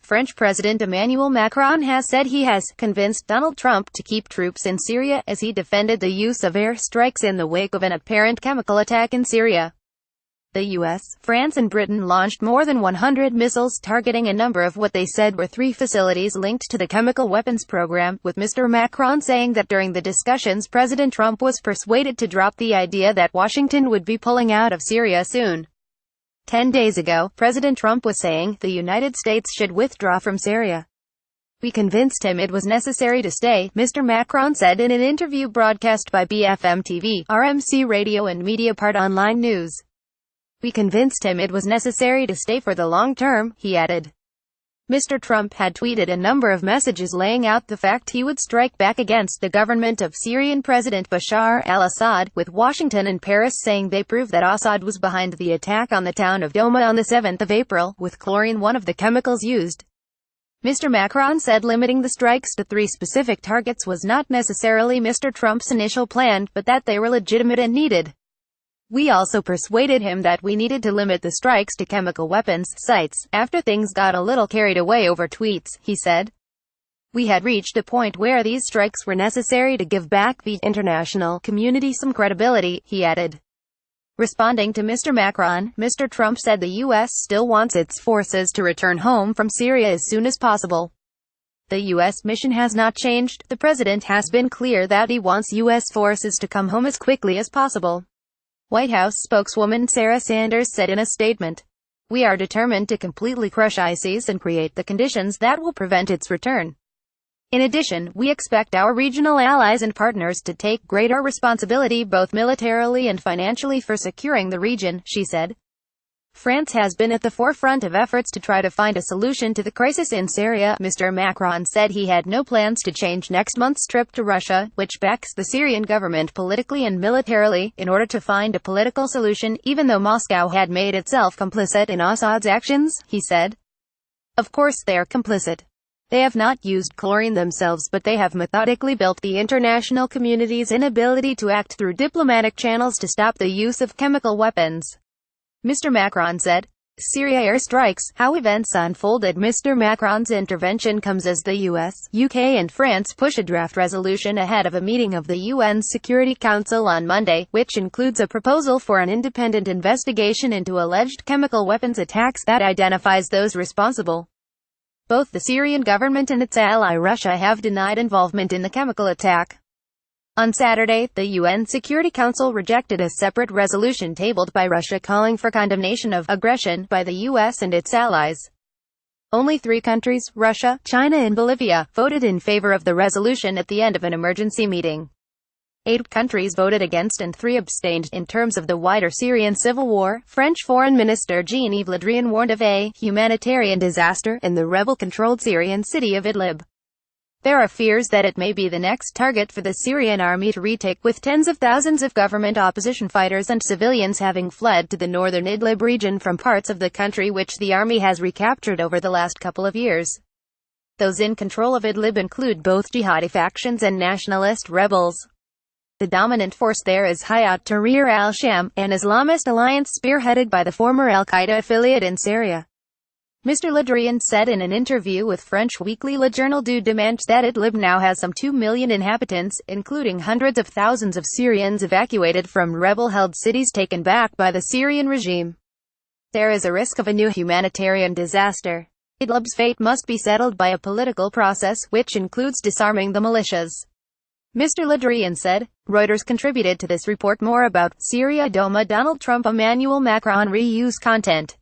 French President Emmanuel Macron has said he has convinced Donald Trump to keep troops in Syria as he defended the use of air strikes in the wake of an apparent chemical attack in Syria. The US, France and Britain launched more than 100 missiles targeting a number of what they said were 3 facilities linked to the chemical weapons program, with Mr. Macron saying that during the discussions President Trump was persuaded to drop the idea that Washington would be pulling out of Syria soon. 10 days ago, President Trump was saying the United States should withdraw from Syria. "We convinced him it was necessary to stay," Mr. Macron said in an interview broadcast by BFM TV, RMC Radio and Mediapart Online News. "We convinced him it was necessary to stay for the long term," he added. Mr. Trump had tweeted a number of messages laying out the fact he would strike back against the government of Syrian President Bashar al-Assad, with Washington and Paris saying they proved that Assad was behind the attack on the town of Douma on the 7th of April, with chlorine one of the chemicals used. Mr. Macron said limiting the strikes to 3 specific targets was not necessarily Mr. Trump's initial plan, but that they were legitimate and needed. "We also persuaded him that we needed to limit the strikes to chemical weapons sites, after things got a little carried away over tweets," he said. "We had reached a point where these strikes were necessary to give back the international community some credibility," he added. Responding to Mr. Macron, Mr. Trump said the U.S. still wants its forces to return home from Syria as soon as possible. "The U.S. mission has not changed. The president has been clear that he wants U.S. forces to come home as quickly as possible." White House spokeswoman Sarah Sanders said in a statement, "We are determined to completely crush ISIS and create the conditions that will prevent its return. In addition, we expect our regional allies and partners to take greater responsibility both militarily and financially for securing the region," she said. France has been at the forefront of efforts to try to find a solution to the crisis in Syria. Mr. Macron said he had no plans to change next month's trip to Russia, which backs the Syrian government politically and militarily, in order to find a political solution, even though Moscow had made itself complicit in Assad's actions, he said. "Of course they are complicit. They have not used chlorine themselves, but they have methodically built the international community's inability to act through diplomatic channels to stop the use of chemical weapons," Mr. Macron said. Syria airstrikes, how events unfolded. Mr. Macron's intervention comes as the US, UK and France push a draft resolution ahead of a meeting of the UN Security Council on Monday, which includes a proposal for an independent investigation into alleged chemical weapons attacks that identifies those responsible. Both the Syrian government and its ally Russia have denied involvement in the chemical attack. On Saturday, the UN Security Council rejected a separate resolution tabled by Russia calling for condemnation of aggression by the US and its allies. Only 3 countries, Russia, China and Bolivia, voted in favor of the resolution at the end of an emergency meeting. 8 countries voted against and 3 abstained. In terms of the wider Syrian civil war, French Foreign Minister Jean-Yves Le Drian warned of a humanitarian disaster in the rebel-controlled Syrian city of Idlib. There are fears that it may be the next target for the Syrian army to retake, with tens of thousands of government opposition fighters and civilians having fled to the northern Idlib region from parts of the country which the army has recaptured over the last couple of years. Those in control of Idlib include both jihadi factions and nationalist rebels. The dominant force there is Hayat Tahrir al-Sham, an Islamist alliance spearheaded by the former al-Qaeda affiliate in Syria. Mr. Le Drian said in an interview with French weekly Le Journal du Dimanche that Idlib now has some 2 million inhabitants, including hundreds of thousands of Syrians evacuated from rebel-held cities taken back by the Syrian regime. There is a risk of a new humanitarian disaster. Idlib's fate must be settled by a political process, which includes disarming the militias, Mr. Le Drian said. Reuters contributed to this report. More about Syria. Douma Donald Trump Emmanuel Macron reuse content.